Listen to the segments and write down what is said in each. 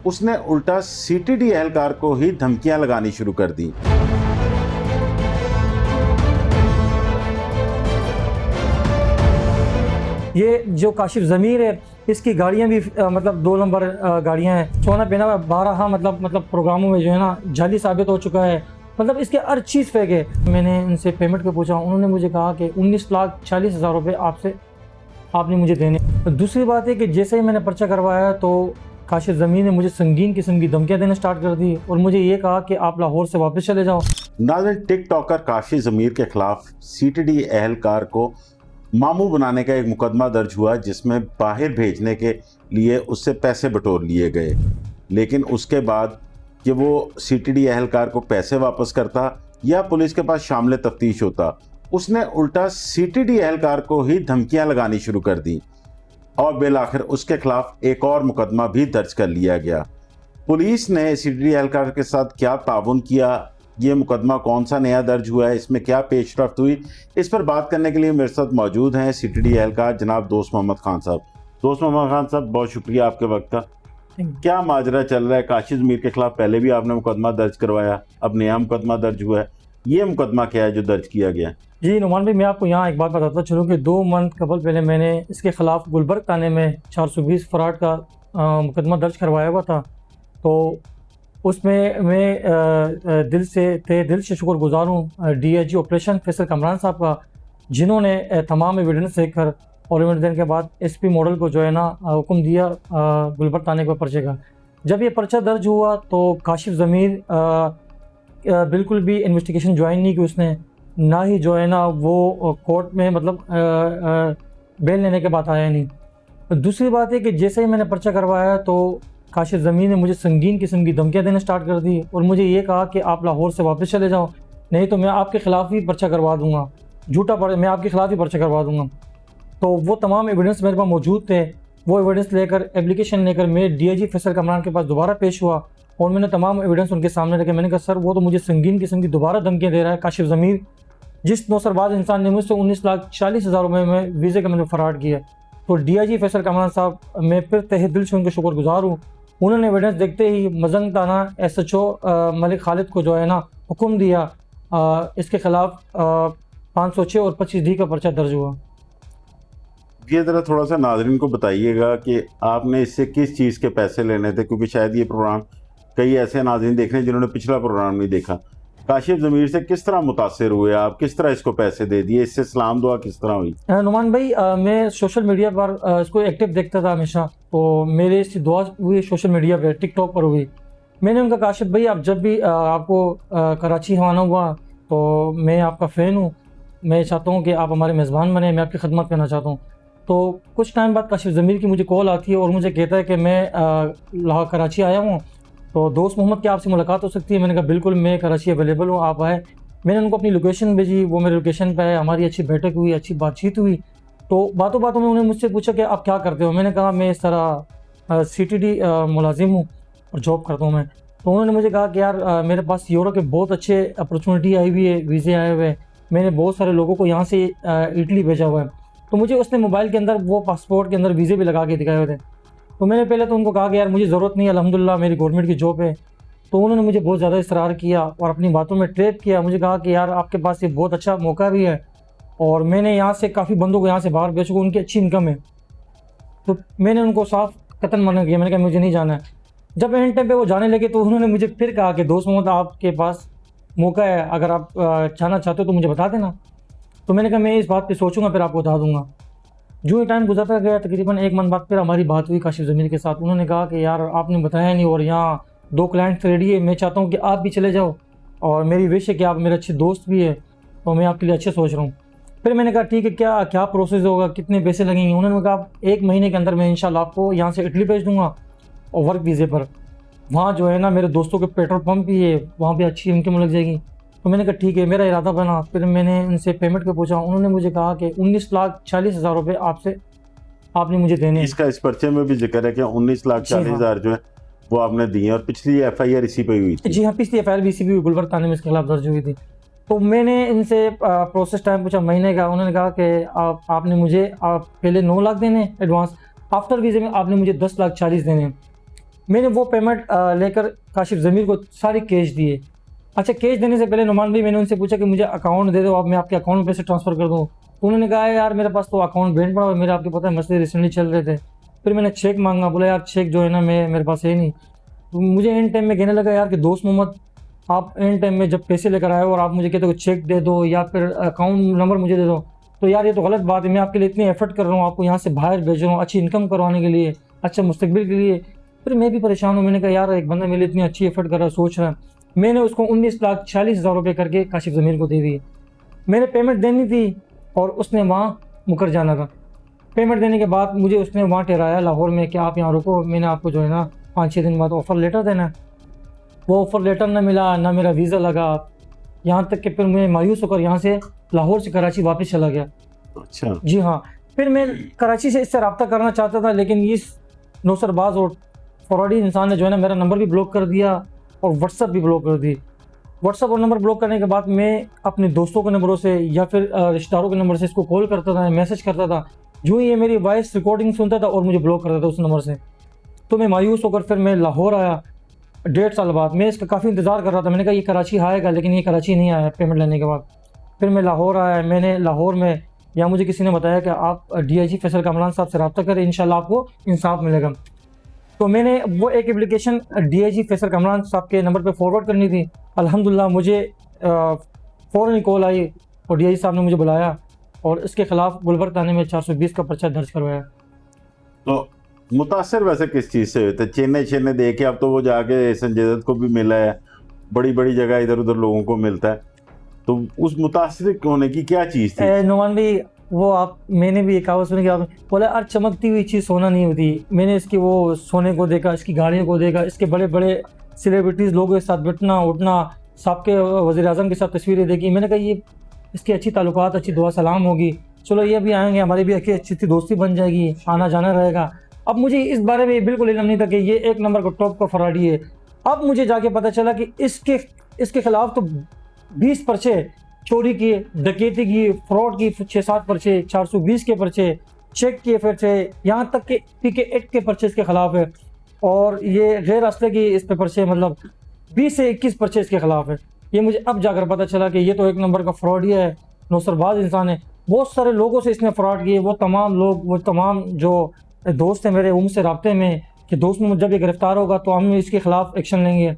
उसने उल्टा सीटीडी एहलकार को ही धमकियां लगानी शुरू कर दी। ये जो काशिफ ज़मीर है, इसकी गाड़ियाँ भी मतलब 2 नंबर गाड़ियाँ हैं। सोना पहना 12 मतलब प्रोग्रामों में जो है ना जाली साबित हो चुका है। मतलब इसके हर चीज़ फेक है। मैंने इनसे पेमेंट पे पूछा, उन्होंने मुझे कहा कि 19,40,000 रुपये आपने मुझे देने। दूसरी बात है कि जैसे ही मैंने पर्चा करवाया तो काशिफ ज़मीर ने मुझे संगीन किस्म की धमकियाँ देना स्टार्ट कर दी और मुझे ये कहा कि आप लाहौर से वापस चले जाओ। नाज़रीन, टिकटॉकर काशिफ ज़मीर के खिलाफ सीटीडी एहलकार को मामू बनाने का एक मुकदमा दर्ज हुआ, जिसमें बाहर भेजने के लिए उससे पैसे बटोर लिए गए। लेकिन उसके बाद कि वो सीटीडी एहलकार को पैसे वापस करता या पुलिस के पास शामिल तफ्तीश होता, उसने उल्टा सीटीडी एहलकार को ही धमकियां लगानी शुरू कर दी और बिलाखिर उसके खिलाफ एक और मुकदमा भी दर्ज कर लिया गया। पुलिस ने सीटीडी एहलकार के साथ क्या ताउन किया, ये मुकदमा कौन सा नया दर्ज हुआ है, इसमें क्या पेशरफ्त हुई, इस पर बात करने के लिए मेरे साथ मौजूद हैं सीटीडी एहलकार जनाब दोस्त मोहम्मद खान साहब। दोस्त मोहम्मद खान साहब, बहुत शुक्रिया आपके वक्त का। क्या माजरा चल रहा है? काशिफ ज़मीर के खिलाफ पहले भी आपने मुकदमा दर्ज करवाया, अब नया मुकदमा दर्ज हुआ है, ये मुकदमा क्या है जो दर्ज किया गया? जी नुमान भाई, मैं आपको यहाँ एक बात बताता चलूँ कि 2 मंथ कबल पहले मैंने इसके ख़िलाफ़ गुलबर्ग थाने में 420 फ्रॉड का मुकदमा दर्ज करवाया हुआ था। तो उसमें मैं दिल से शुक्रगुजार हूँ डीआईजी ऑपरेशन फैसल कमरान साहब का, जिन्होंने तमाम एविडेंस देखकर और एविडेंस देने के बाद एसपी मॉडल को जो है ना हुक्म दिया गुलबर्ग थाने के पर्चे का। जब ये पर्चा दर्ज हुआ तो काशिफ ज़मीर बिल्कुल भी इन्वेस्टिगेशन ज्वाइन नहीं की उसने, ना ही जो है ना वो कोर्ट में मतलब बेल लेने के बाद आया नहीं। दूसरी बात है कि जैसे ही मैंने पर्चा करवाया तो काशिफ ज़मीर ने मुझे संगीन किस्म की धमकियाँ देना स्टार्ट कर दी और मुझे ये कहा कि आप लाहौर से वापस चले जाओ, नहीं तो मैं आपके ख़िलाफ़ ही पर्चा करवा दूँगा, मैं आपके ख़िलाफ़ ही पर्चा करवा दूँगा। तो वो तमाम एविडेंस मेरे पास मौजूद थे। वो एविडेंस लेकर एप्लीकेशन लेकर मैं डीआईजी फैसल कमरान के पास दोबारा पेश हुआ और मैंने तमाम एविडेंस उनके सामने रखे। मैंने कहा सर, वो तो मुझे संगीन किस्म की दोबारा धमकियाँ दे रहा है काशिफ ज़मीर, जिस नौसरबाज इंसान ने मुझसे 19,40,000 रुपये में वीज़े का मैंने फ़राड किया। तो डीआईजी फैसल कमरान साहब, मैं फिर तहे दिल से उनके शुक्रगुजार हूँ। उन्होंने एविडेंस देखते ही मजंग थाना SHO मलिक खालिद को जो है ना हुक्म दिया, इसके खिलाफ 506 और 25D का पर्चा दर्ज हुआ। ये ज़रा थोड़ा सा नाज़रीन को बताइएगा कि आपने इससे किस चीज़ के पैसे लेने थे, क्योंकि शायद ये प्रोग्राम कई ऐसे नाज़रीन देख रहे हैं जिन्होंने पिछला प्रोग्राम नहीं देखा। काशिफ ज़मीर से किस तरह मुतासिर हुए आप, किस तरह इसको पैसे दे दिए, इससे सलाम दुआ किस तरह हुई? नुमान भाई, मैं सोशल मीडिया पर इसको एक्टिव देखता था हमेशा, तो मेरे इसकी दुआ हुई सोशल मीडिया पे, टिकटॉक पर हुई। मैंने उनका काशिफ भाई, आप जब भी आपको कराची आना हुआ तो मैं आपका फ़ैन हूँ, मैं चाहता हूँ कि आप हमारे मेज़बान बने, मैं आपकी खिदमत करना चाहता हूँ। तो कुछ टाइम बाद काशिफ ज़मीर की मुझे कॉल आती है और मुझे कहता है कि मैं कराची आया हूँ, तो दोस्त मोहम्मद क्या आपसे मुलाकात हो सकती है? मैंने कहा बिल्कुल, मैं कराची अवेलेबल हूँ, आप आए। मैंने उनको अपनी लोकेशन भेजी, वो मेरे लोकेशन पे आए, हमारी अच्छी बैठक हुई, अच्छी बातचीत हुई। तो बातों बातों में उन्होंने मुझसे पूछा कि आप क्या करते हो? मैंने कहा मैं इस तरह सीटीडी मुलाजिम हूँ और जॉब करता हूँ मैं। तो उन्होंने मुझे कहा कि यार मेरे पास यूरोप के बहुत अच्छे अपॉर्चुनिटी आई हुई है, वीज़े आए हुए हैं, मैंने बहुत सारे लोगों को यहाँ से इटली भेजा हुआ है। तो मुझे उसने मोबाइल के अंदर वो पासपोर्ट के अंदर वीज़े भी लगा के दिखाए हुए थे। तो मैंने पहले तो उनको कहा कि यार मुझे ज़रूरत नहीं है, अल्हम्दुलिल्लाह मेरी गवर्नमेंट की जॉब है। तो उन्होंने मुझे बहुत ज़्यादा इसरार किया और अपनी बातों में ट्रैप किया। मुझे कहा कि यार आपके पास ये बहुत अच्छा मौका भी है और मैंने यहाँ से काफ़ी बंदों को यहाँ से बाहर भेज चुका, उनकी अच्छी इनकम है। तो मैंने उनको साफ कतन मना किया, मैंने कहा मुझे नहीं जाना है। जब एंड टाइम पे वो जाने लगे तो उन्होंने मुझे फिर कहा कि दोस्त मोहम्मद, आपके पास मौका है, अगर आप जाना चाहते हो तो मुझे बता देना। तो मैंने कहा मैं इस बात पे सोचूंगा, फिर आपको बता दूंगा। जो ही टाइम गुजरता गया, तकरीबन 1 मंथ बाद फिर हमारी बात हुई काशिफ ज़मीर के साथ। उन्होंने कहा कि यार आपने बताया नहीं और यहाँ 2 क्लाइंट्स रेडी है, मैं चाहता हूँ कि आप भी चले जाओ और मेरी विश है कि आप मेरे अच्छे दोस्त भी है और मैं आपके लिए अच्छे सोच रहा हूँ। फिर मैंने कहा ठीक है, क्या क्या प्रोसेस होगा, कितने पैसे लगेंगे? उन्होंने कहा 1 महीने के अंदर मैं इंशाल्लाह आपको यहाँ से इटली भेज दूँगा और वर्क वीज़े पर। वहाँ जो है ना मेरे दोस्तों के पेट्रोल पंप भी है, वहाँ पर अच्छी इनकम लग जाएगी। तो मैंने कहा ठीक है, मेरा इरादा बना। फिर मैंने इनसे पेमेंट का पूछा, उन्होंने मुझे कहा कि 19,40,000 रुपये आपने मुझे देने। इसका इस पर्चे में भी जिक्र है कि 19,40,000 जो है वो आपने दिए और पिछली FIR इसी पे हुई थी? जी हाँ, पिछली FIR भी इसी भी गुलबर्ग थाने में इसके खिलाफ दर्ज हुई थी। तो मैंने इनसे प्रोसेस टाइम पूछा महीने का। उन्होंने कहा कि आपने मुझे पहले 9 लाख देने एडवांस, आफ्टर वीज़े में आपने मुझे 10,40,000 देने। मैंने वो पेमेंट लेकर काशिफ ज़मीर को सारी कैश दिए। अच्छा, कैश देने से पहले नुमान भाई मैंने उनसे पूछा कि मुझे अकाउंट दे दो, अब मैं आपके अकाउंट में पैसे ट्रांसफ़र कर दूँ। तो उन्होंने कहा यार मेरे पास तो अकाउंट बैंड पड़ा हुआ है, मेरे आपको पता है मसले रिसेंटली चल रहे थे। फिर मैंने चेक मांगा, बोला यार चेक जो है ना मेरे पास है नहीं। तो मुझे एंड टाइम में कहने लगा यार कि दोस्त मोहम्मद, आप एंड टाइम में जब पैसे लेकर आए हो और आप मुझे कहते हो चेक दे दो या फिर अकाउंट नंबर मुझे दे दो, तो यार ये तो गलत बात है। मैं आपके लिए इतनी एफर्ट कर रहा हूँ, आपको यहाँ से बाहर भेज रहा हूँ अच्छी इनकम करवाने के लिए, अच्छा मुस्तकबिल के लिए। फिर मैं भी परेशान हूँ। मैंने कहा यार एक बंदा मेरे लिए इतनी अच्छी एफर्ट कर रहा है, सोच रहा है। मैंने उसको 19,40,000 रुपये करके काशिफ ज़मीर को दे दिए। मैंने पेमेंट देनी थी और उसने वहाँ मुकर जाना था। पेमेंट देने के बाद मुझे उसने वहाँ ठहराया लाहौर में कि आप यहाँ रुको, मैंने आपको जो है ना 5-6 दिन बाद ऑफ़र लेटर देना है। वो ऑफ़र लेटर ना मिला, ना मेरा वीज़ा लगा, यहाँ तक कि फिर मैं मायूस होकर यहाँ से लाहौर से कराची वापस चला गया। अच्छा। जी हाँ। फिर मैं कराची से इससे रब्ता करना चाहता था, लेकिन इस नौसरबाज और फ्रॉडी इंसान ने जो है ना मेरा नंबर भी ब्लॉक कर दिया और व्हाट्सअप भी ब्लॉक कर दी। व्हाट्सअप और नंबर ब्लॉक करने के बाद मैं अपने दोस्तों के नंबरों से या फिर रिश्तेदारों के नंबर से इसको कॉल करता था, मैसेज करता था। जो ही ये मेरी वॉइस रिकॉर्डिंग सुनता था और मुझे ब्लॉक करता था उस नंबर से। तो मैं मायूस होकर फिर मैं लाहौर आया 1.5 साल बाद। मैं इसका काफ़ी इंतज़ार कर रहा था, मैंने कहा ये कराची आएगा, लेकिन ये कराची नहीं आया पेमेंट लेने के बाद। फिर मैं लाहौर आया। मैंने लाहौर में या मुझे किसी ने बताया कि आप DIG फैसल कामरान साहब से रब्ता करें, इंशाल्लाह आपको इंसाफ मिलेगा। तो मैंने वो एक एप्लीकेशन DIG फैसल कामरान साहब के नंबर पे फॉरवर्ड करनी थी। अल्हम्दुलिल्लाह मुझे फ़ौरन ही कॉल आई और DIG साहब ने मुझे बुलाया और इसके ख़िलाफ़ गुलबर्ग थाने में 420 का पर्चा दर्ज करवाया। तो मुतासर वैसे किस चीज़ से होते? चेन्नई देखे, अब तो वो जाके संजय दत्त को भी मिला है, बड़ी बड़ी जगह इधर उधर लोगों को मिलता है, तो उस मुतासर होने की क्या चीज़ थी? नुमान भाई, वो मैंने भी एक कहावत सुनी कि आप बोला यार चमकती हुई चीज़ सोना नहीं होती। मैंने इसकी वो सोने को देखा, इसकी गाड़ियों को देखा, इसके बड़े बड़े सेलिब्रिटीज़ लोगों के साथ बैठना उठना, सबके वज़ीर आज़म के साथ तस्वीरें देखी। मैंने कहा ये इसकी अच्छी ताल्लुकात, अच्छी दुआ सलाम होगी, चलो ये भी आएंगे, हमारी भी अच्छी दोस्ती बन जाएगी, आना जाना रहेगा। अब मुझे इस बारे में बिल्कुल इल्म नहीं था कि ये एक नंबर का टॉप का फराडी है। अब मुझे जाके पता चला कि इसके खिलाफ तो 20 पर्चे, चोरी की, डकैती की, फ्रॉड की 6-7 पर्चे, 420 के पर्चे, चेक के पर्चे, यहाँ तक कि PK एक्ट के पर्चे इसके खिलाफ है। और ये गैर असले की इस पे पर्चे, मतलब 20 से 21 पर्चे इसके खिलाफ है। ये मुझे अब जाकर पता चला कि ये तो एक नंबर का फ्रॉड ही है, नौसरबाज इंसान है। बहुत सारे लोगों से इसने फ्रॉड किए। वो तमाम लोग, वो तमाम जो दोस्त हैं मेरे, उनसे राब्ते में कि दोस्त में जब ये गिरफ़्तार होगा तो हम इसके ख़िलाफ़ एक्शन लेंगे।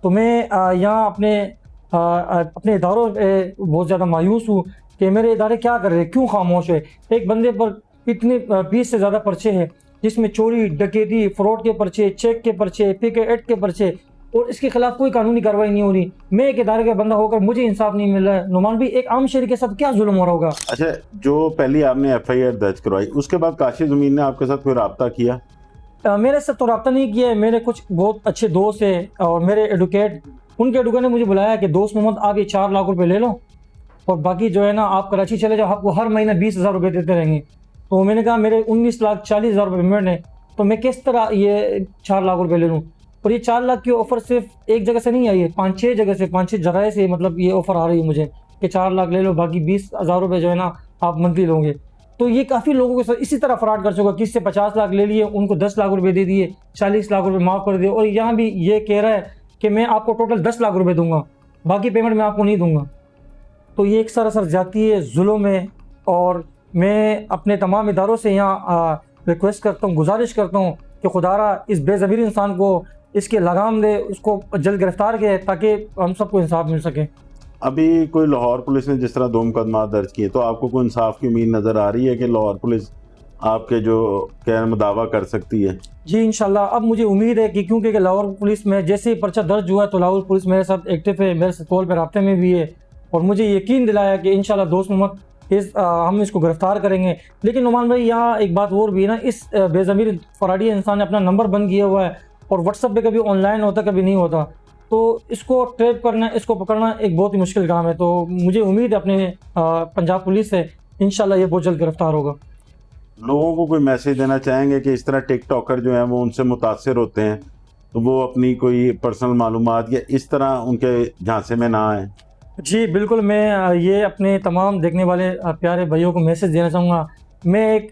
तो मैं यहाँ अपने इदारों पे बहुत ज़्यादा मायूस हूँ कि मेरे इदारे क्या कर रहे हैं, क्यों खामोश है। एक बंदे पर इतने 20 से ज़्यादा पर्चे हैं, जिसमें चोरी, डकैती, फ्रॉड के पर्चे, चेक के पर्चे, PK एक्ट के पर्चे, और इसके खिलाफ कोई कानूनी कार्रवाई नहीं हो रही। मैं एक इदारे का बंदा होकर मुझे इंसाफ नहीं मिल रहा है। नुमान भी एक आम शहरी के साथ क्या जुल्म हो रहा होगा। अच्छा, जो पहली आपने FIR दर्ज करवाई, उसके बाद काशिफ ज़मीर ने आपके साथ कोई रब्ता किया? मेरे साथ तो रब्ता नहीं किया है। मेरे कुछ बहुत अच्छे दोस्त हैं और मेरे एडवोकेट, उनके एडवोकेट ने मुझे बुलाया कि दोस्त मोहम्मद आप ये 4 लाख रुपए ले लो और बाकी जो है ना आप कराची चले जाओ, आपको हर महीना 20,000 रुपये देते रहेंगे। तो मैंने कहा मेरे 19,40,000 रुपये पेमेंट है, तो मैं किस तरह ये 4 लाख रुपये ले लूँ। और ये 4 लाख की ऑफ़र सिर्फ एक जगह से नहीं आई है, 5-6 जगह से, 5-6 जगह से मतलब ये ऑफ़र आ रही है मुझे कि 4 लाख ले लो, बाकी 20,000 रुपये जो है ना आप मंथली लोगे। तो ये काफ़ी लोगों के साथ इसी तरह फ्रॉड कर चुका। किसी से 50 लाख ले लिए, उनको 10 लाख रुपए दे दिए, 40 लाख रुपए माफ़ कर दिए, और यहाँ भी ये कह रहा है कि मैं आपको टोटल 10 लाख रुपए दूंगा, बाकी पेमेंट मैं आपको नहीं दूंगा। तो ये एक सरासर जाती है, जुल्म है। और मैं अपने तमाम इदारों से यहाँ रिक्वेस्ट करता हूँ, गुजारिश करता हूँ कि खुदारा इस बेज़मीर इंसान को इसके लगाम दे, उसको जल्द गिरफ़्तार किए ताकि हम सबको इंसाफ मिल सके। अभी कोई लाहौर पुलिस ने जिस तरह 2 मुकदमा दर्ज किए, तो आपको कोई इंसाफ की उम्मीद नज़र आ रही है कि लाहौर पुलिस आपके जो कहने दावा कर सकती है? जी इंशाल्लाह। अब मुझे उम्मीद है कि क्योंकि लाहौर पुलिस में जैसे ही पर्चा दर्ज हुआ तो लाहौर पुलिस मेरे साथ एक्टिव है, मेरे साथ कॉल पर रब्ते में भी है, और मुझे यकीन दिलाया कि इंशाल्लाह दोस्त मोहम्मद हम इसको गिरफ़्तार करेंगे। लेकिन नुमान भाई यहाँ एक बात और भी है ना, इस बेज़मीर फराडी इंसान ने अपना नंबर बंद किया हुआ है और व्हाट्सएप पे कभी ऑनलाइन होता कभी नहीं होता, तो इसको ट्रैप करना, इसको पकड़ना एक बहुत ही मुश्किल काम है। तो मुझे उम्मीद है अपने पंजाब पुलिस से, इंशाल्लाह ये बहुत जल्द गिरफ़्तार होगा। लोगों को कोई मैसेज देना चाहेंगे कि इस तरह टिकटॉकर जो हैं वो उनसे मुतासर होते हैं, तो वो अपनी कोई पर्सनल मालूमात या इस तरह उनके झांसे में ना आए? जी बिल्कुल, मैं ये अपने तमाम देखने वाले प्यारे भाइयों को मैसेज देना चाहूँगा। मैं एक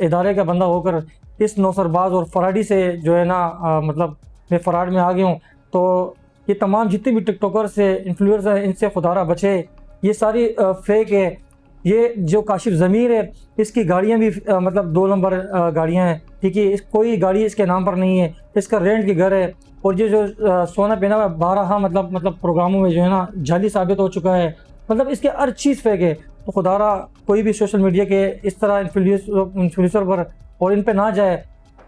इदारे का बंदा होकर इस नौसरबाज और फराडी से जो है ना मतलब मैं फराड में आ गया हूँ। तो ये तमाम जितने भी टिकटॉकर्स है, इन्फ्लुएंसर हैं, इनसे खुदारा बचे। ये सारी फेक है। ये जो काशिफ ज़मीर है, इसकी गाड़ियाँ भी मतलब 2 नंबर गाड़ियाँ हैं, ठीक है। कोई गाड़ी इसके नाम पर नहीं है, इसका रेंट के घर है। और ये जो सोना पहना हुआ 12 मतलब प्रोग्रामों में जो है ना जाली साबित हो चुका है। मतलब इसके हर चीज़ फेक है। तो खुदारा कोई भी सोशल मीडिया के इस तरह इन्फ्लुएंसर पर और इन पे ना जाए,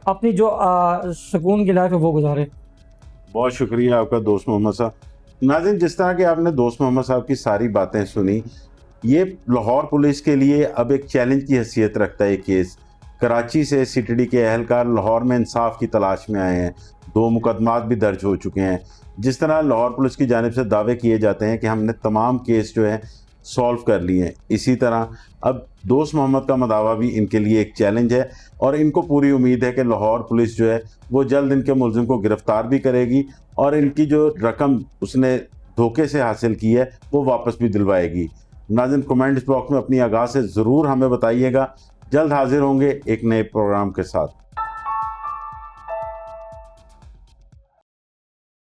अपनी जो सुकून की लाइफ है वो गुजारे। बहुत शुक्रिया आपका दोस्त मोहम्मद साहब। नाज़रीन, जिस तरह के आपने दोस्त मोहम्मद साहब की सारी बातें सुनी, ये लाहौर पुलिस के लिए अब एक चैलेंज की हैसियत रखता है। केस कराची से सीटीडी के अहलकार लाहौर में इंसाफ की तलाश में आए हैं। 2 मुकदमात भी दर्ज हो चुके हैं। जिस तरह लाहौर पुलिस की जानिब से दावे किए जाते हैं कि हमने तमाम केस जो है सॉल्व कर लिए हैं, इसी तरह अब दोस्त मोहम्मद का मदावा भी इनके लिए एक चैलेंज है। और इनको पूरी उम्मीद है कि लाहौर पुलिस जो है वो जल्द इनके मुलजिम को गिरफ़्तार भी करेगी और इनकी जो रकम उसने धोखे से हासिल की है वो वापस भी दिलवाएगी। नाज़रीन, कमेंट्स बॉक्स में अपनी आगाह से ज़रूर हमें बताइएगा। जल्द हाजिर होंगे एक नए प्रोग्राम के साथ।